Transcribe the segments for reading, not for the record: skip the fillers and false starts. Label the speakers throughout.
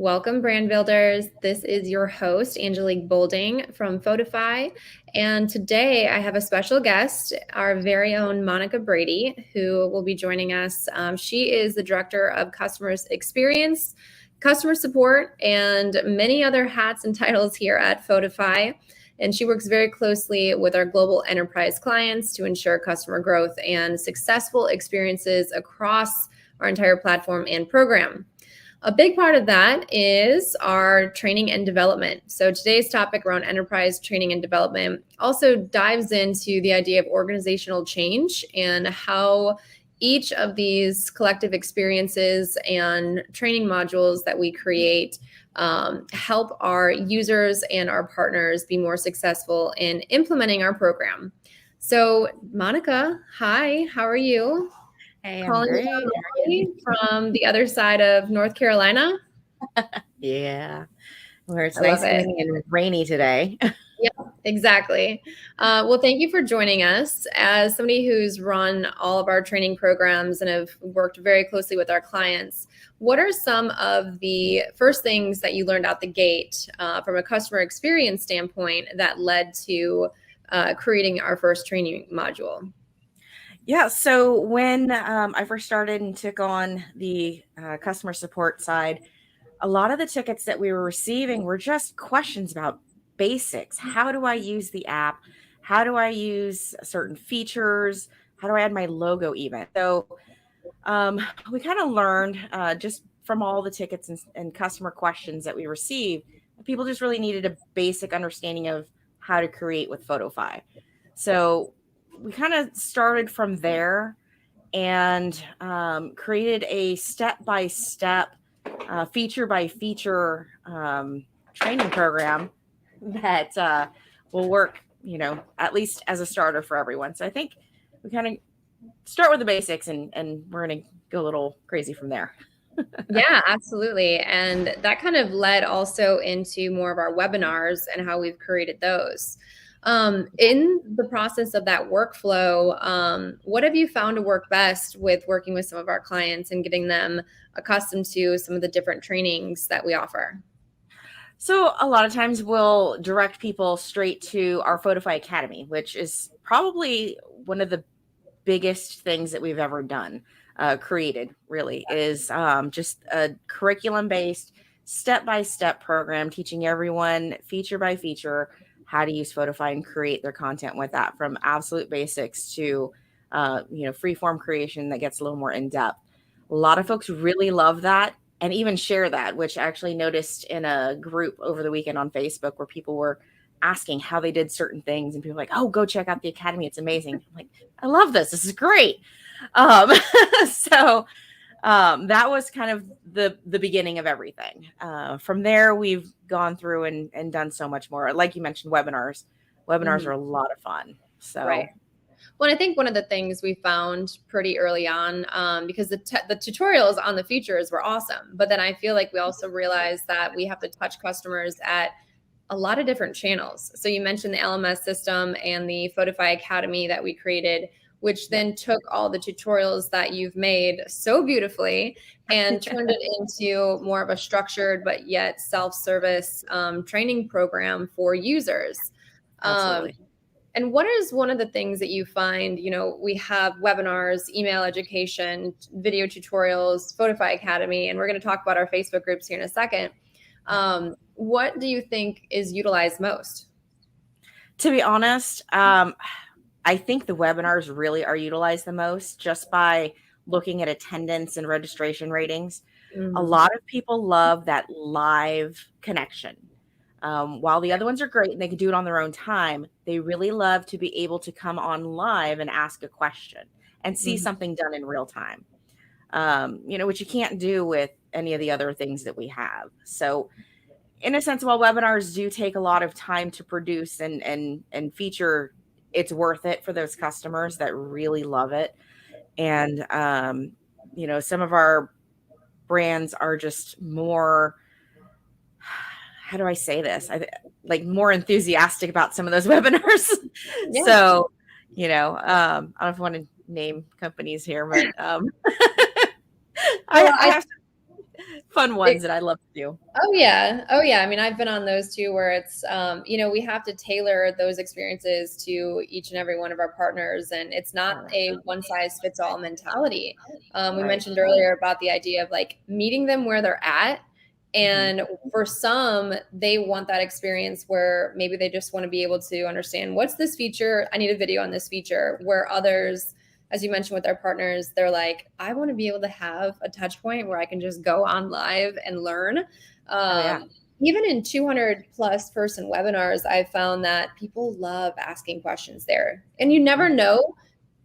Speaker 1: Welcome, brand builders. This is your host, Angelique Bolding from Fotofy. And today I have a special guest, our very own Monica Brady, who will be joining us. She is the Director of Customer Experience, Customer Support, and many other hats and titles here at Fotofy. And she works very closely with our global enterprise clients to ensure customer growth and successful experiences across our entire platform and program. A big part of that is our training and development. So today's topic around enterprise training and development also dives into the idea of organizational change and how each of these collective experiences and training modules that we create help our users and our partners be more successful in implementing our program. So Monica, hi, how are you?
Speaker 2: Hey, I'm
Speaker 1: Calling
Speaker 2: great.
Speaker 1: you from the other side of North Carolina.
Speaker 2: Yeah, where it's
Speaker 1: I love
Speaker 2: nice,
Speaker 1: it.
Speaker 2: sunny, and rainy today.
Speaker 1: Yeah, exactly. Well, thank you for joining us. As somebody who's run all of our training programs and have worked very closely with our clients, what are some of the first things that you learned out the gate from a customer experience standpoint that led to creating our first training module?
Speaker 2: Yeah, so when I first started and took on the customer support side, a lot of the tickets that we were receiving were just questions about basics. How do I use the app? How do I use certain features? How do I add my logo even? So um, we kind of learned just from all the tickets and customer questions that we received, people just really needed a basic understanding of how to create with Photofy. So we kind of started from there and created a step-by-step, feature-by-feature training program that will work, at least as a starter for everyone. So I think we kind of start with the basics and we're going to go a little crazy from there.
Speaker 1: Yeah, absolutely. And that kind of led also into more of our webinars and how we've created those. In the process of that workflow, what have you found to work best with working with some of our clients and getting them accustomed to some of the different trainings that we offer?
Speaker 2: So a lot of times we'll direct people straight to our Photofy Academy, which is probably one of the biggest things that we've ever done, created really, is just a curriculum based, step by step program teaching everyone feature by feature how to use Photofy and create their content with that, from absolute basics to free form creation that gets a little more in depth. A lot of folks really love that and even share that, which I actually noticed in a group over the weekend on Facebook where people were asking how they did certain things and people were like, oh, go check out the academy, it's amazing. I'm like, I love this. This is great. Um, so that was kind of the beginning of everything. From there, we've gone through and done so much more. Like you mentioned, webinars. Webinars
Speaker 1: Mhm.
Speaker 2: are a lot of fun.
Speaker 1: Right.
Speaker 2: So
Speaker 1: Well, I think one of the things we found pretty early on, because the tutorials on the features were awesome, but then I feel like we also realized that we have to touch customers at a lot of different channels. So you mentioned the LMS system and the Photofy Academy that we created, which
Speaker 2: yep.
Speaker 1: then took all the tutorials that you've made so beautifully and turned it into more of a structured but yet self-service training program for users. Um,
Speaker 2: Absolutely.
Speaker 1: and what is one of the things that you find, we have webinars, email education, video tutorials, Photofy Academy, and we're going to talk about our Facebook groups here in a second. What do you think is utilized most?
Speaker 2: To be honest, I think the webinars really are utilized the most just by looking at attendance and registration ratings. A
Speaker 1: Mhm.
Speaker 2: lot of people love that live connection. While the other ones are great and they can do it on their own time, they really love to be able to come on live and ask a question and see
Speaker 1: Mhm.
Speaker 2: something done in real time, which you can't do with any of the other things that we have. So, in a sense, while webinars do take a lot of time to produce and feature, it's worth it for those customers that really love it. And some of our brands are just more, how do I say this? Like more enthusiastic about some of those webinars.
Speaker 1: Yeah.
Speaker 2: So, I don't know if I want to name companies here, but
Speaker 1: Well,
Speaker 2: I have. fun ones that I love to do.
Speaker 1: Oh yeah. Oh yeah. I mean, I've been on those too, where it's, we have to tailor those experiences to each and every one of our partners. And it's not
Speaker 2: Right.
Speaker 1: a one size fits all mentality. We
Speaker 2: Right.
Speaker 1: mentioned earlier about the idea of like meeting them where they're at.
Speaker 2: Mhm.
Speaker 1: And for some, they want that experience where maybe they just want to be able to understand what's this feature? I need a video on this feature. Where others, as you mentioned with our partners, they're like, I want to be able to have a touch point where I can just go on live and learn.
Speaker 2: Oh yeah.
Speaker 1: Even in 200 plus person webinars, I've found that people love asking questions there. And you never know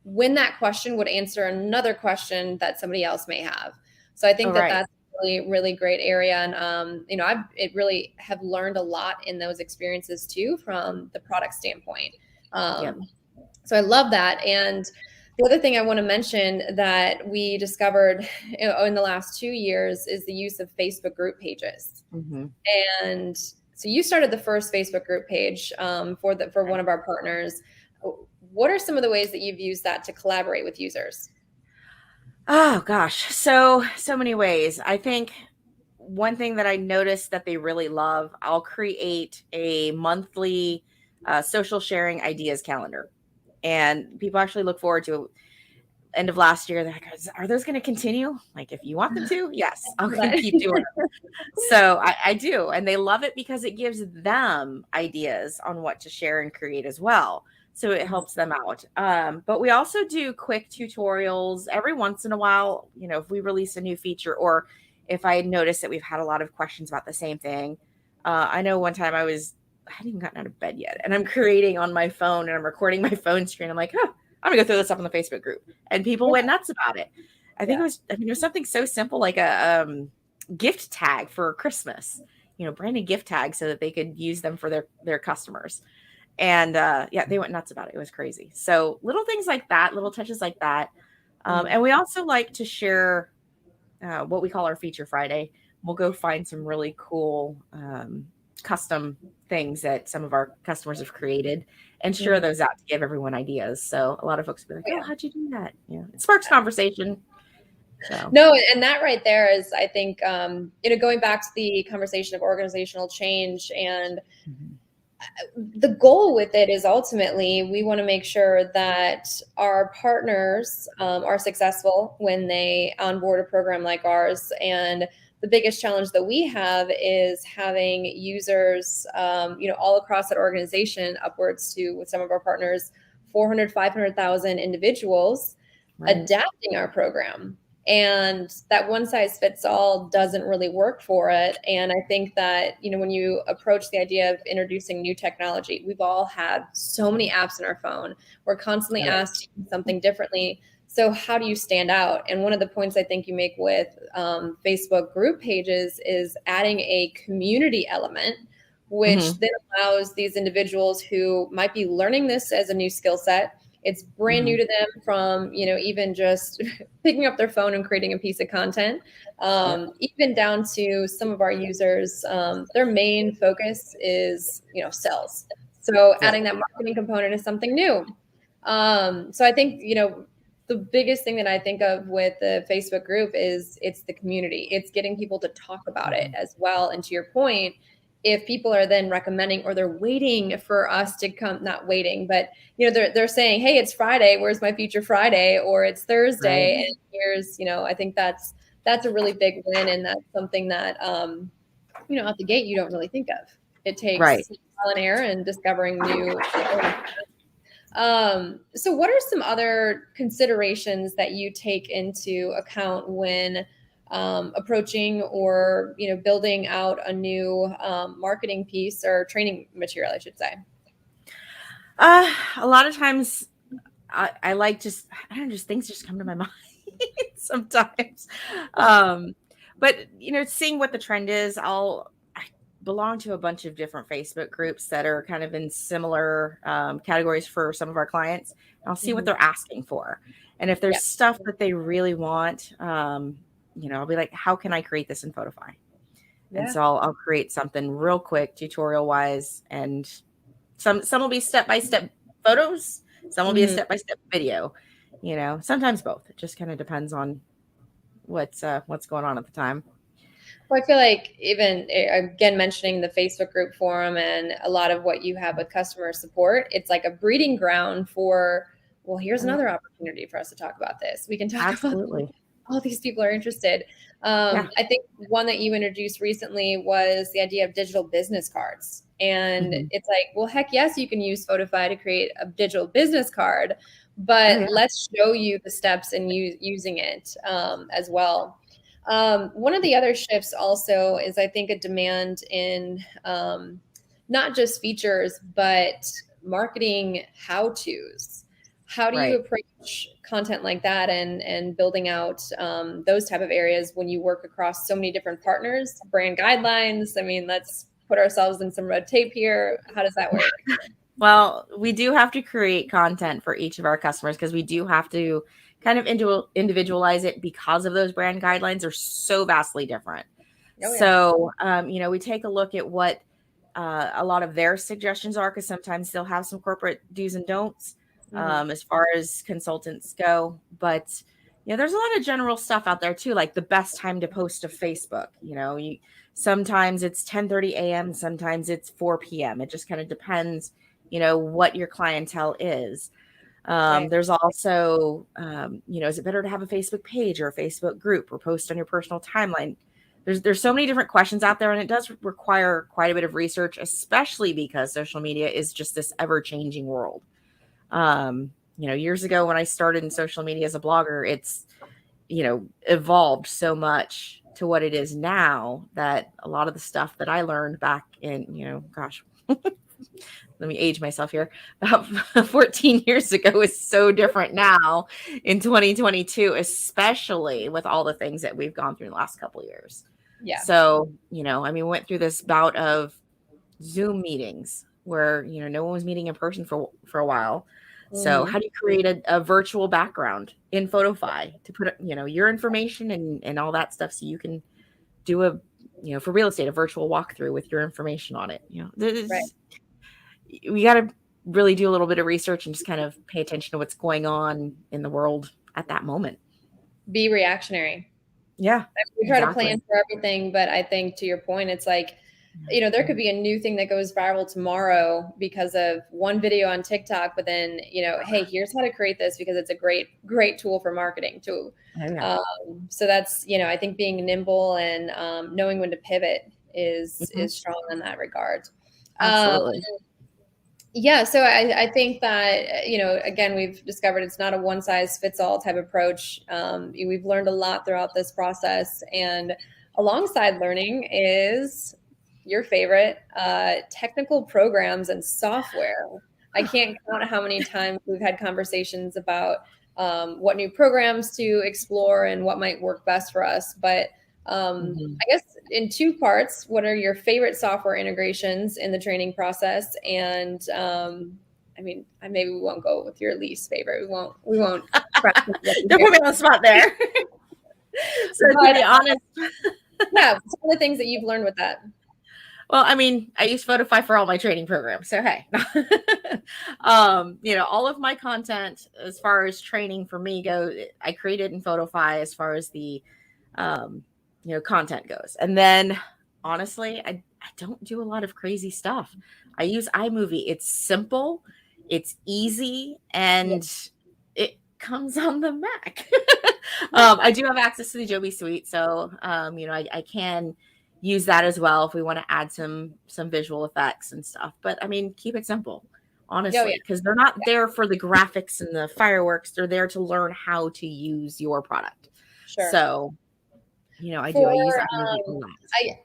Speaker 1: when that question would answer another question that somebody else may have. So I
Speaker 2: Oh
Speaker 1: think that
Speaker 2: right.
Speaker 1: that's really, really great area. And, it really have learned a lot in those experiences too, from the product standpoint.
Speaker 2: Yep.
Speaker 1: So I love that. And the other thing I want to mention that we discovered in the last 2 years is the use of Facebook group pages.
Speaker 2: Mm-hmm.
Speaker 1: And so you started the first Facebook group page for one of our partners. What are some of the ways that you've used that to collaborate with users?
Speaker 2: Oh gosh, so many ways. I think one thing that I noticed that they really love, I'll create a monthly social sharing ideas calendar, and people actually look forward to it. End of last year, they're like, "Are those going to continue?" Like, if you want them to, yes, I'll keep doing them. So I do, and they love it because it gives them ideas on what to share and create as well. So it helps them out. But we also do quick tutorials every once in a while. If we release a new feature, or if I notice that we've had a lot of questions about the same thing. I know one time I hadn't even gotten out of bed yet, and I'm creating on my phone and I'm recording my phone screen. I'm like, oh, I'm gonna go throw this up on the Facebook group, and people went nuts about it. It was something so simple like a gift tag for Christmas, branded gift tags so that they could use them for their customers. And they went nuts about it. It was crazy. So little things like that, little touches like that. And we also like to share what we call our Feature Friday. We'll go find some really cool custom things that some of our customers have created and share those out to give everyone ideas. So a lot of folks will be like, oh, how'd you do that? It sparks conversation. So.
Speaker 1: No, and that right there is, I think, going back to the conversation of organizational change, and the goal with it is ultimately we want to make sure that our partners are successful when they onboard a program like ours. And the biggest challenge that we have is having users, all across that organization, upwards to, with some of our partners, 400, 500,000 individuals adapting our program. And that one size fits all doesn't really work for it. And I think that, when you approach the idea of introducing new technology, we've all had so many apps in our phone. We're constantly asked to do something differently. So how do you stand out? And one of the points I think you make with Facebook group pages is adding a community element, which then allows these individuals who might be learning this as a new skill set. It's brand new to them, from, even just picking up their phone and creating a piece of content, even down to some of our users. Their main focus is, sales. So adding that marketing component is something new. So I think, the biggest thing that I think of with the Facebook group is it's the community. It's getting people to talk about it as well. And to your point, if people are then recommending, or they're waiting for us to come, not waiting, but they're saying, hey, it's Friday, where's my Feature Friday? Or it's Thursday, and here's, I think that's a really big win. And that's something that, out the gate, you don't really think of. It takes trial and error and discovering new. So what are some other considerations that you take into account when approaching, or building out a new marketing piece or training material, I should say?
Speaker 2: A lot of times I like I don't know, just things just come to my mind sometimes. But seeing what the trend is, I belong to a bunch of different Facebook groups that are kind of in similar categories for some of our clients. I'll see what they're asking for. And if there's stuff that they really want, I'll be like, how can I create this in Fodify? And so I'll create something real quick, tutorial wise, and some will be step-by-step photos, some will be a step-by-step video, sometimes both. It just kind of depends on what's going on at the time.
Speaker 1: Well, I feel like even again mentioning the Facebook group forum and a lot of what you have with customer support, it's like a breeding ground for, well, here's
Speaker 2: Oh, yeah,
Speaker 1: another opportunity for us to talk about this. We can talk about
Speaker 2: absolutely.
Speaker 1: all these people are interested.
Speaker 2: Yeah.
Speaker 1: I think one that you introduced recently was the idea of digital business cards. And
Speaker 2: Hmm.
Speaker 1: it's like, well, heck yes, you can use Fodify to create a digital business card,
Speaker 2: Oh,
Speaker 1: but
Speaker 2: yeah.
Speaker 1: let's show you the steps in using it as well. One of the other shifts also is, I think, a demand in not just features, but marketing how to's. How do you
Speaker 2: Right.
Speaker 1: approach content like that and building out those type of areas when you work across so many different partners, brand guidelines? I mean, let's put ourselves in some red tape here. How does that work?
Speaker 2: Well, we do have to create content for each of our customers because we do have to kind of individualize it because of those brand guidelines are so vastly different.
Speaker 1: Oh yeah.
Speaker 2: So, we take a look at what a lot of their suggestions are because sometimes they'll have some corporate do's and don'ts
Speaker 1: Hmm.
Speaker 2: as far as consultants go. But there's a lot of general stuff out there too, like the best time to post to Facebook. Sometimes it's 10:30 a.m., sometimes it's 4 p.m. It just kind of depends, what your clientele is.
Speaker 1: Right.
Speaker 2: There's also, is it better to have a Facebook page or a Facebook group or post on your personal timeline? There's so many different questions out there, and it does require quite a bit of research, especially because social media is just this ever-changing world. Years ago when I started in social media as a blogger, it's, evolved so much to what it is now that a lot of the stuff that I learned back in, gosh, let me age myself here, about 14 years ago is so different now in 2022, especially with all the things that we've gone through in the last couple of years.
Speaker 1: Yeah.
Speaker 2: So, we went through this bout of Zoom meetings where, no one was meeting in person for a while. So
Speaker 1: Hmm.
Speaker 2: how do you create a virtual background in Photofy to put, your information and all that stuff so you can do for real estate, a virtual walkthrough with your information on it.
Speaker 1: Right.
Speaker 2: We got to really do a little bit of research and just kind of pay attention to what's going on in the world at that moment.
Speaker 1: Be reactionary.
Speaker 2: Yeah,
Speaker 1: We try to plan
Speaker 2: exactly.
Speaker 1: for everything, but I think to your point, it's like, there could be a new thing that goes viral tomorrow because of one video on TikTok, but then, hey, here's how to create this because it's a great, great tool for marketing too.
Speaker 2: Oh, yeah.
Speaker 1: So that's, I think being nimble and knowing when to pivot
Speaker 2: Mhm.
Speaker 1: is strong in that regard. Um,
Speaker 2: Absolutely.
Speaker 1: yeah, so I think that, again, we've discovered it's not a one size fits all type approach. We've learned a lot throughout this process. And alongside learning is your favorite technical programs and software. I can't count how many times we've had conversations about what new programs to explore and what might work best for us. But
Speaker 2: Mhm.
Speaker 1: I guess in two parts, what are your favorite software integrations in the training process? And I mean, maybe we won't go with your least favorite. We won't press
Speaker 2: Don't
Speaker 1: here.
Speaker 2: put me on the spot there. So to
Speaker 1: But
Speaker 2: be honest,
Speaker 1: yeah, some of the things that you've learned with that.
Speaker 2: well, I mean, I use Photofy for all my training programs. So hey, all of my content as far as training for me goes, I created in Photofy as far as the um, content goes. And then honestly, I don't do a lot of crazy stuff. I use iMovie. It's simple, it's easy,
Speaker 1: Yeah.
Speaker 2: and it comes on the Mac.
Speaker 1: Yeah.
Speaker 2: I do have access to the Adobe Suite, so I can use that as well if we want to add some visual effects and stuff. But I mean, keep it simple,
Speaker 1: Oh, yeah.
Speaker 2: honestly, because they're not there for the graphics and the fireworks. They're there to learn how to use your product.
Speaker 1: Sure.
Speaker 2: So, I
Speaker 1: For
Speaker 2: use iMovie a lot.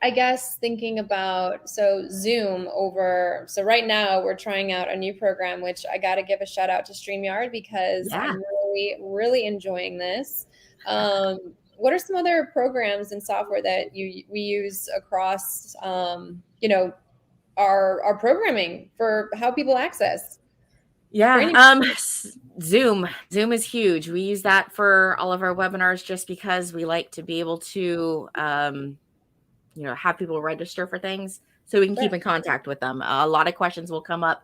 Speaker 1: I guess thinking about Zoom over right now we're trying out a new program which I got to give a shout out to StreamYard because
Speaker 2: Yeah.
Speaker 1: I'm really really enjoying this. What are some other programs and software that we use across our programming for how people access
Speaker 2: Yeah.
Speaker 1: training?
Speaker 2: Zoom is huge. We use that for all of our webinars just because we like to be able to have people register for things so we can
Speaker 1: Sure.
Speaker 2: keep in contact with them. A lot of questions will come up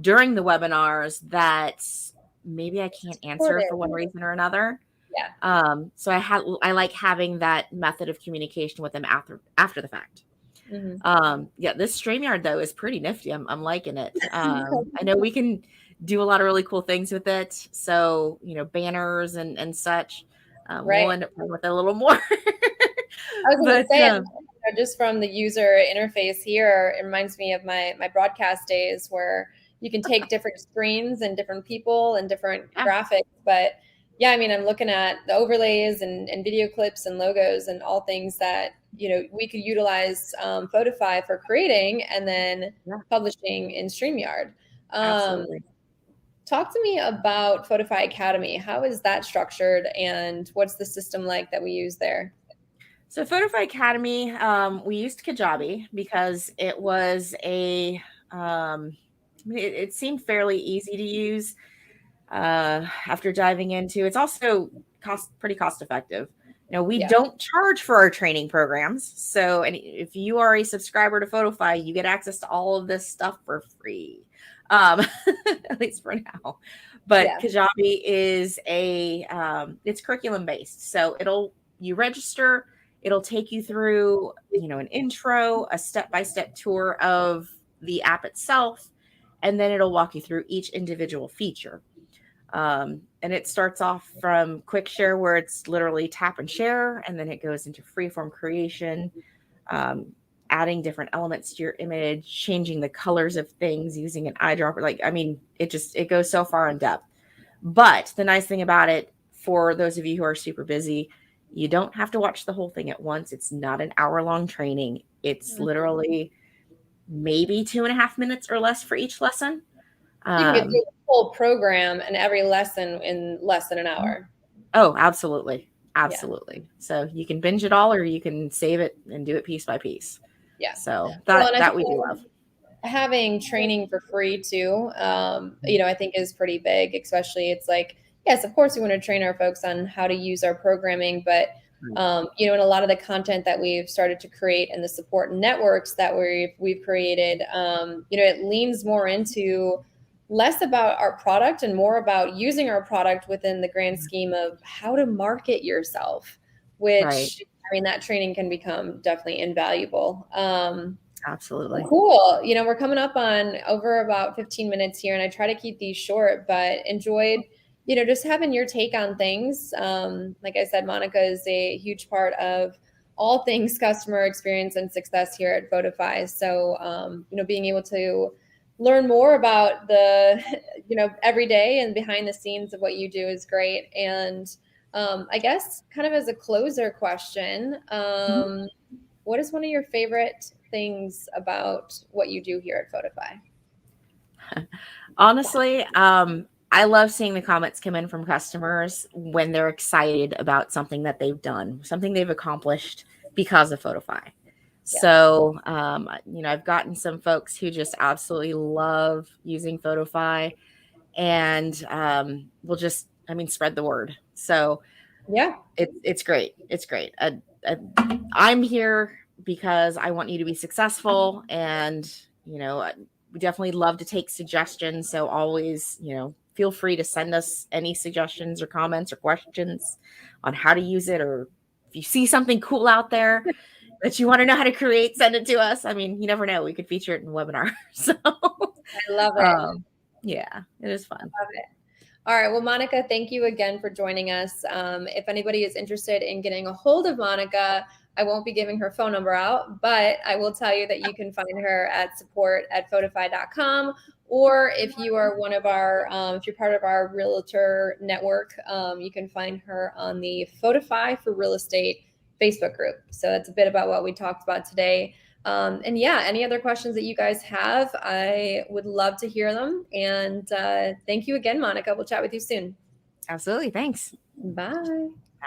Speaker 2: during the webinars that maybe I can't
Speaker 1: For
Speaker 2: answer
Speaker 1: there.
Speaker 2: for one reason or another.
Speaker 1: Yeah.
Speaker 2: So I like having that method of communication with them after the fact.
Speaker 1: Mhm.
Speaker 2: Yeah, this StreamYard though is pretty nifty. I'm liking it. I know we can do a lot of really cool things with it. So, banners and such. We'll
Speaker 1: Right.
Speaker 2: end up playing with it a little more.
Speaker 1: I was going to
Speaker 2: But
Speaker 1: say, just from the user interface here, it reminds me of my broadcast days where you can take different screens and different people and different
Speaker 2: yeah,
Speaker 1: graphics. But yeah, I mean, I'm looking at the overlays and video clips and logos and all things that, we could utilize Photofy for creating and then
Speaker 2: yeah,
Speaker 1: publishing in StreamYard. Um,
Speaker 2: absolutely.
Speaker 1: Talk to me about Photofy Academy. How is that structured and what's the system like that we use there?
Speaker 2: So Photofy Academy, we used Kajabi because it was it seemed fairly easy to use. After diving into, it's also pretty cost effective. We
Speaker 1: Yeah.
Speaker 2: don't charge for our training programs. So, and if you are a subscriber to Photofy, you get access to all of this stuff for free. Um, at least for now. But
Speaker 1: Yeah.
Speaker 2: Kajabi is it's curriculum based. So you register, it'll take you through, an intro, a step-by-step tour of the app itself, and then it'll walk you through each individual feature. And it starts off from quick share where it's literally tap and share, and then it goes into freeform creation, um, adding different elements to your image, changing the colors of things using an eyedropper. It goes so far in depth. But the nice thing about it, for those of you who are super busy, you don't have to watch the whole thing at once. It's not an hour-long training. It's literally maybe 2.5 minutes or less for each lesson.
Speaker 1: You can get through
Speaker 2: Um,
Speaker 1: the whole program and every lesson in less than an hour.
Speaker 2: Oh, absolutely.
Speaker 1: Yeah.
Speaker 2: Absolutely. So you can binge it all or you can save it and do it piece by piece.
Speaker 1: Yeah.
Speaker 2: So
Speaker 1: Well,
Speaker 2: that
Speaker 1: and I
Speaker 2: that
Speaker 1: think
Speaker 2: we do love.
Speaker 1: having training for free too, I think is pretty big, especially it's like, yes, of course we want to train our folks on how to use our programming, but in a lot of the content that we've started to create and the support networks that we've created, it leans more into less about our product and more about using our product within the grand scheme of how to market yourself,
Speaker 2: Right.
Speaker 1: which I mean, that training can become definitely invaluable.
Speaker 2: Absolutely.
Speaker 1: Cool. We're coming up on over about 15 minutes here, and I try to keep these short, but enjoyed, just having your take on things. Like I said, Monica is a huge part of all things customer experience and success here at Fodify. So, being able to learn more about the, every day and behind the scenes of what you do is great. And I guess kind of as a closer question,
Speaker 2: Mhm.
Speaker 1: what is one of your favorite things about what you do here at Fodify?
Speaker 2: Honestly, I love seeing the comments come in from customers when they're excited about something that they've done, something they've accomplished because of Photofy.
Speaker 1: Yeah.
Speaker 2: So, I've gotten some folks who just absolutely love using Photofy and will just, spread the word. So
Speaker 1: Yeah.
Speaker 2: it's great. It's great. I'm here because I want you to be successful, and we definitely love to take suggestions. So always, feel free to send us any suggestions or comments or questions on how to use it, or if you see something cool out there that you want to know how to create, send it to us. You never know. We could feature it in a webinar. So,
Speaker 1: I love it.
Speaker 2: yeah, it is fun.
Speaker 1: Love it. All right. Well, Monica, thank you again for joining us. If anybody is interested in getting a hold of Monica, I won't be giving her phone number out, but I will tell you that you can find her at support@fodify.com. Or if you are one of our, if you're part of our realtor network, you can find her on the Fodify for Real Estate Facebook group. So that's a bit about what we talked about today. And yeah, any other questions that you guys have, I would love to hear them. And thank you again, Monica. We'll chat with you soon.
Speaker 2: Absolutely. Thanks.
Speaker 1: Bye.